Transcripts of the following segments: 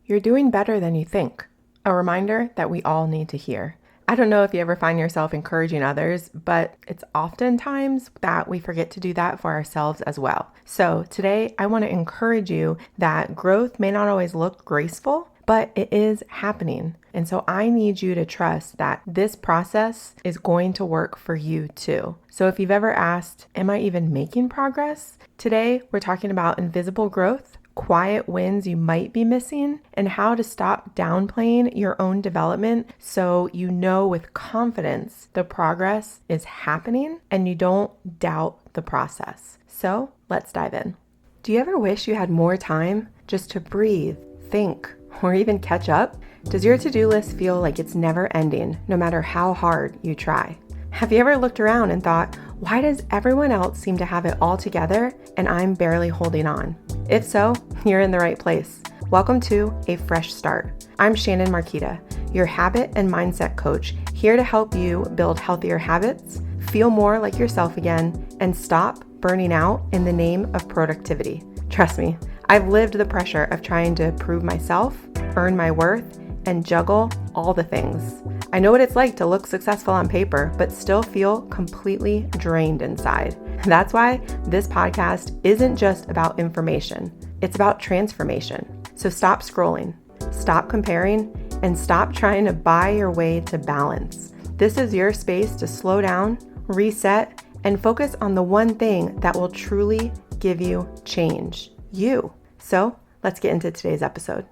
You're doing better than you think. A reminder that we all need to hear. I don't know if you ever find yourself encouraging others, but it's oftentimes that we forget to do that for ourselves as well. So today I want to encourage you that growth may not always look graceful, but it is happening. And so I need you to trust that this process is going to work for you too. So if you've ever asked, am I even making progress? Today we're talking about invisible growth, quiet wins you might be missing, and how to stop downplaying your own development so you know with confidence the progress is happening and you don't doubt the process. So let's dive in. Do you ever wish you had more time just to breathe, think, or even catch up? Does your to-do list feel like it's never ending, no matter how hard you try? Have you ever looked around and thought, why does everyone else seem to have it all together and I'm barely holding on? If so, you're in the right place. Welcome to A Fresh Start. I'm Shannon Marquita, your habit and mindset coach, here to help you build healthier habits, feel more like yourself again, and stop burning out in the name of productivity. Trust me, I've lived the pressure of trying to prove myself, earn my worth, and juggle all the things. I know what it's like to look successful on paper, but still feel completely drained inside. That's why this podcast isn't just about information, it's about transformation. So stop scrolling, stop comparing, and stop trying to buy your way to balance. This is your space to slow down, reset, and focus on the one thing that will truly give you change, you. So let's get into today's episode.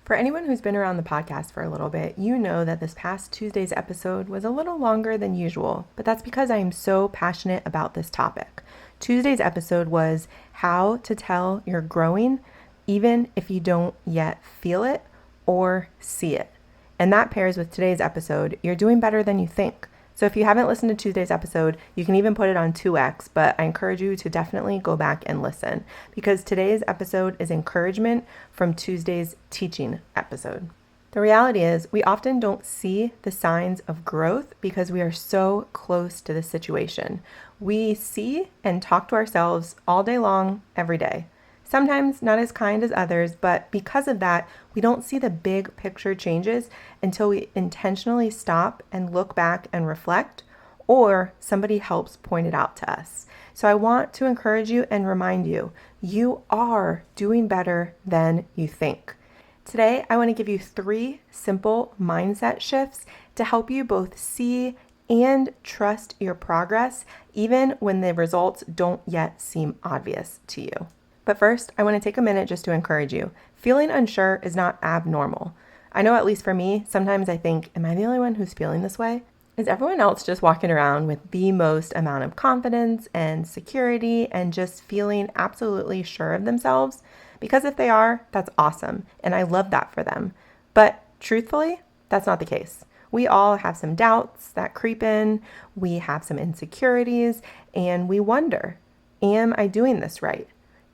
For anyone who's been around the podcast for a little bit, you know that this past Tuesday's episode was a little longer than usual, but that's because I am so passionate about this topic. Tuesday's episode was how to tell you're growing even if you don't yet feel it or see it. And that pairs with today's episode, you're doing better than you think. So if you haven't listened to Tuesday's episode, you can even put it on 2x, but I encourage you to definitely go back and listen because today's episode is encouragement from Tuesday's teaching episode. The reality is we often don't see the signs of growth because we are so close to the situation. We see and talk to ourselves all day long, every day. Sometimes not as kind as others, but because of that, we don't see the big picture changes until we intentionally stop and look back and reflect, or somebody helps point it out to us. So I want to encourage you and remind you, you are doing better than you think. Today, I want to give you 3 simple mindset shifts to help you both see and trust your progress, even when the results don't yet seem obvious to you. But first, I want to take a minute just to encourage you. Feeling unsure is not abnormal. I know, at least for me, sometimes I think, am I the only one who's feeling this way? Is everyone else just walking around with the most amount of confidence and security and just feeling absolutely sure of themselves? Because if they are, that's awesome, and I love that for them. But truthfully, that's not the case. We all have some doubts that creep in, we have some insecurities, and we wonder, am I doing this right?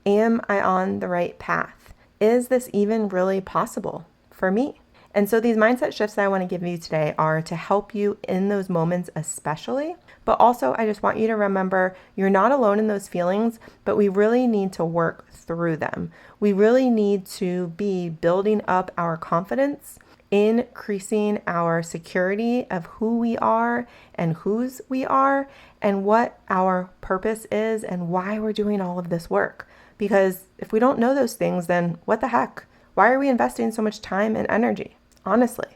Am I on the right path? Is this even really possible for me? And so these mindset shifts that I want to give you today are to help you in those moments especially, but also I just want you to remember you're not alone in those feelings, but we really need to work through them. We really need to be building up our confidence, increasing our security of who we are and whose we are and what our purpose is and why we're doing all of this work. Because if we don't know those things, then what the heck? Why are we investing so much time and energy? Honestly.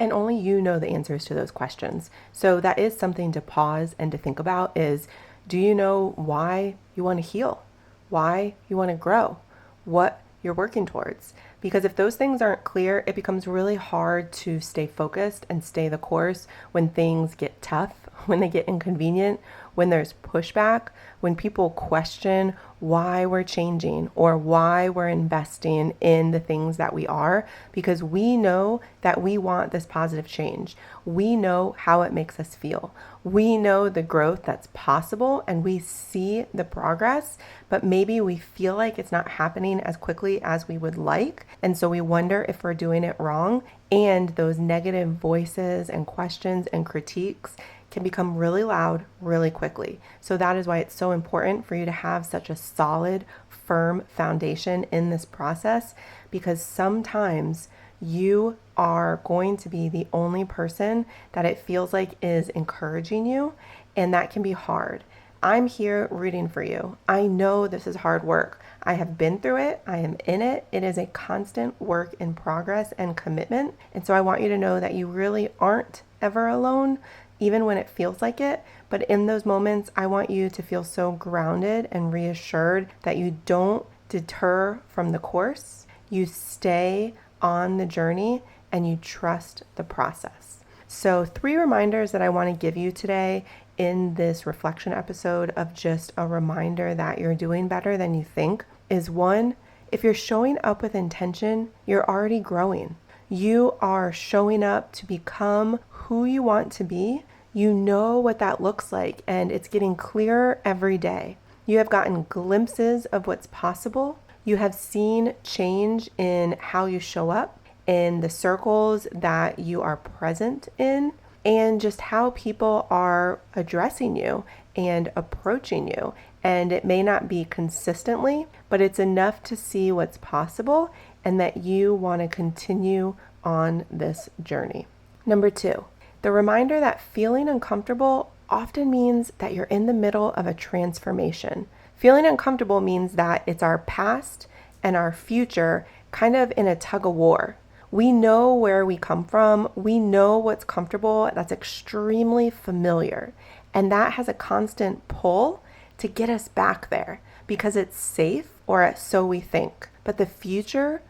And only you know the answers to those questions. So that is something to pause and to think about is, do you know why you want to heal? Why you want to grow? What you're working towards? Because if those things aren't clear, it becomes really hard to stay focused and stay the course when things get tough, when they get inconvenient, when there's pushback, when people question why we're changing or why we're investing in the things that we are, because we know that we want this positive change. We know how it makes us feel. We know the growth that's possible and we see the progress, but maybe we feel like it's not happening as quickly as we would like. And so we wonder if we're doing it wrong. And those negative voices and questions and critiques can become really loud really quickly. So that is why it's so important for you to have such a solid, firm foundation in this process, because sometimes you are going to be the only person that it feels like is encouraging you, and that can be hard. I'm here rooting for you. I know this is hard work. I have been through it. I am in it. It is a constant work in progress and commitment. And so I want you to know that you really aren't ever alone, even when it feels like it. But in those moments, I want you to feel so grounded and reassured that you don't deter from the course. You stay on the journey and you trust the process. So 3 reminders that I want to give you today in this reflection episode of just a reminder that you're doing better than you think is 1, if you're showing up with intention, you're already growing. You are showing up to become who you want to be. You know what that looks like, and it's getting clearer every day. You have gotten glimpses of what's possible. You have seen change in how you show up, in the circles that you are present in, and just how people are addressing you and approaching you. And it may not be consistently, but it's enough to see what's possible and that you want to continue on this journey. Number 2, the reminder that feeling uncomfortable often means that you're in the middle of a transformation. Feeling uncomfortable means that it's our past and our future kind of in a tug of war. We know where we come from. We know what's comfortable. That's extremely familiar. And that has a constant pull to get us back there because it's safe, or so we think. But the future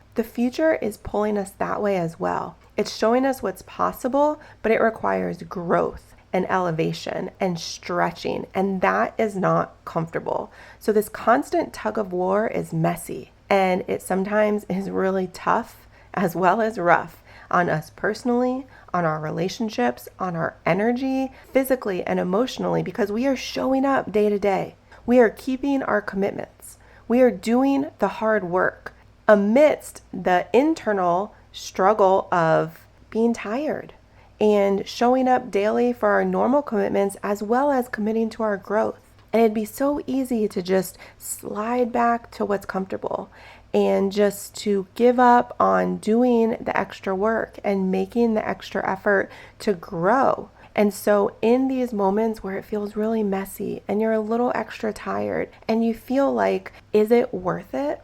is pulling us that way as well. It's showing us what's possible, but it requires growth and elevation and stretching, and that is not comfortable. So this constant tug of war is messy, and it sometimes is really tough as well as rough on us personally, on our relationships, on our energy, physically and emotionally, because we are showing up day to day. We are keeping our commitments. We are doing the hard work amidst the internal struggle of being tired and showing up daily for our normal commitments as well as committing to our growth. And it'd be so easy to just slide back to what's comfortable and just to give up on doing the extra work and making the extra effort to grow. And so in these moments where it feels really messy and you're a little extra tired and you feel like, is it worth it?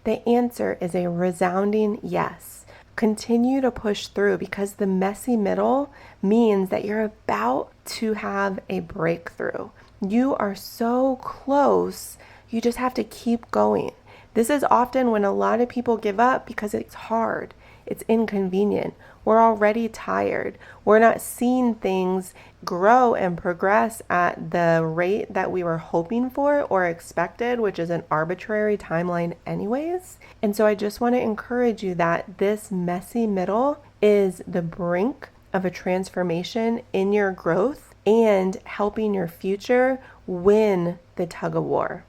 The answer is a resounding yes. Continue to push through, because the messy middle means that you're about to have a breakthrough. You are so close. You just have to keep going. This is often when a lot of people give up because it's hard. It's inconvenient. We're already tired. We're not seeing things grow and progress at the rate that we were hoping for or expected, which is an arbitrary timeline anyways. And so I just want to encourage you that this messy middle is the brink of a transformation in your growth and helping your future win the tug of war.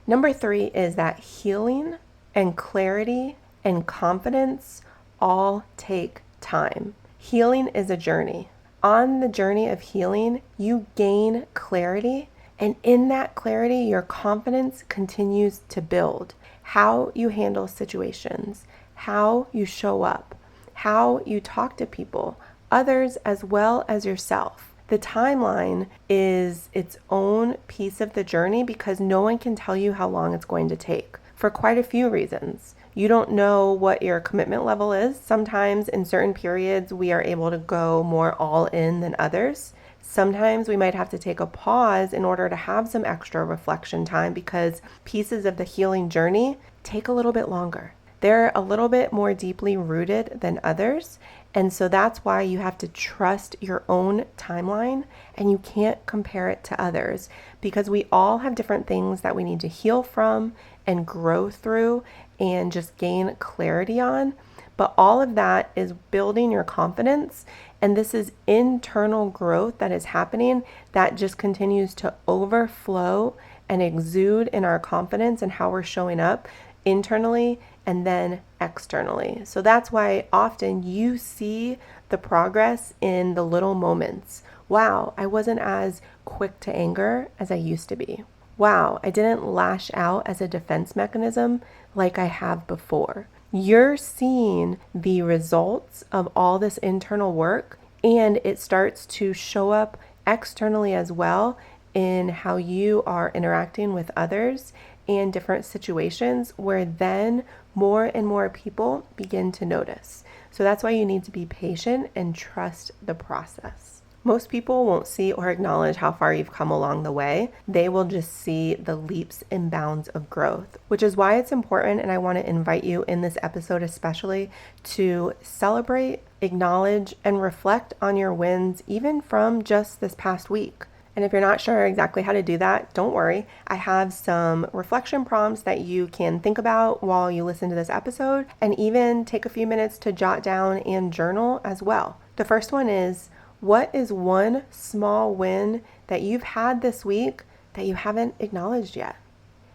Number 3 is that healing and clarity and confidence all take time. Healing is a journey. On the journey of healing, you gain clarity, and in that clarity, your confidence continues to build. How you handle situations, how you show up, how you talk to people, others as well as yourself. The timeline is its own piece of the journey because no one can tell you how long it's going to take for quite a few reasons. You don't know what your commitment level is. Sometimes in certain periods, we are able to go more all in than others. Sometimes we might have to take a pause in order to have some extra reflection time because pieces of the healing journey take a little bit longer. They're a little bit more deeply rooted than others. And so that's why you have to trust your own timeline and you can't compare it to others because we all have different things that we need to heal from and grow through and just gain clarity on. But all of that is building your confidence. And this is internal growth that is happening that just continues to overflow and exude in our confidence and how we're showing up internally and then externally. So that's why often you see the progress in the little moments. Wow, I wasn't as quick to anger as I used to be. Wow, I didn't lash out as a defense mechanism like I have before. You're seeing the results of all this internal work, and it starts to show up externally as well in how you are interacting with others and different situations, where then more and more people begin to notice. So that's why you need to be patient and trust the process. Most people won't see or acknowledge how far you've come along the way. They will just see the leaps and bounds of growth, which is why it's important, and I want to invite you in this episode especially to celebrate, acknowledge, and reflect on your wins, even from just this past week. And if you're not sure exactly how to do that, don't worry. I have some reflection prompts that you can think about while you listen to this episode, and even take a few minutes to jot down and journal as well. The first one is, what is one small win that you've had this week that you haven't acknowledged yet?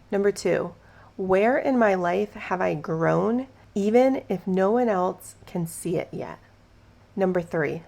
Number 2, where in my life have I grown even if no one else can see it yet? Number 3,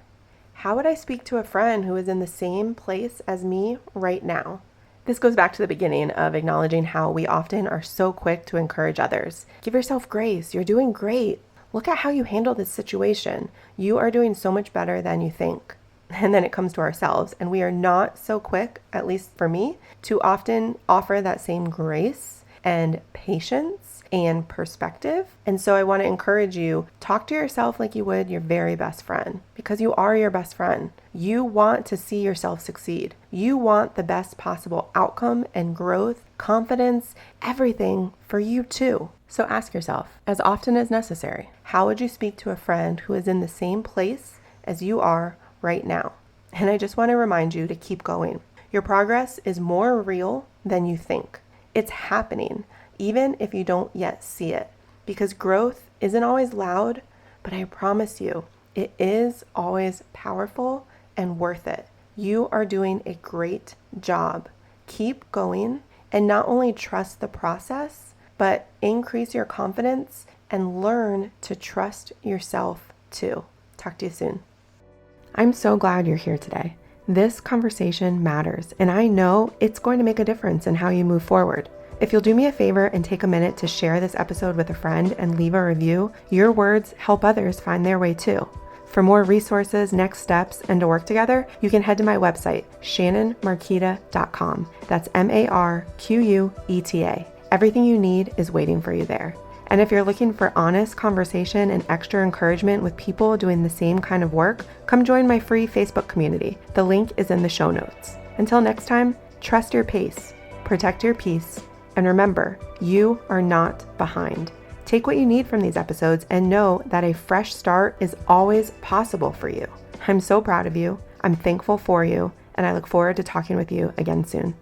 how would I speak to a friend who is in the same place as me right now? This goes back to the beginning of acknowledging how we often are so quick to encourage others. Give yourself grace. You're doing great. Look at how you handle this situation. You are doing so much better than you think. And then it comes to ourselves, and we are not so quick, at least for me, to often offer that same grace and patience and perspective. And so I want to encourage you, talk to yourself like you would your very best friend, because you are your best friend. You want to see yourself succeed. You want the best possible outcome and growth, confidence, everything for you too. So ask yourself, as often as necessary, how would you speak to a friend who is in the same place as you are right now? And I just want to remind you to keep going. Your progress is more real than you think. It's happening, even if you don't yet see it, because growth isn't always loud, but I promise you, it is always powerful and worth it. You are doing a great job. Keep going, and not only trust the process, but increase your confidence and learn to trust yourself too. Talk to you soon. I'm so glad you're here today. This conversation matters, and I know it's going to make a difference in how you move forward. If you'll do me a favor and take a minute to share this episode with a friend and leave a review, your words help others find their way too. For more resources, next steps, and to work together, you can head to my website, shannonmarquita.com. That's MARQUETA. Everything you need is waiting for you there. And if you're looking for honest conversation and extra encouragement with people doing the same kind of work, come join my free Facebook community. The link is in the show notes. Until next time, trust your pace, protect your peace, and remember, you are not behind. Take what you need from these episodes and know that a fresh start is always possible for you. I'm so proud of you. I'm thankful for you, and I look forward to talking with you again soon.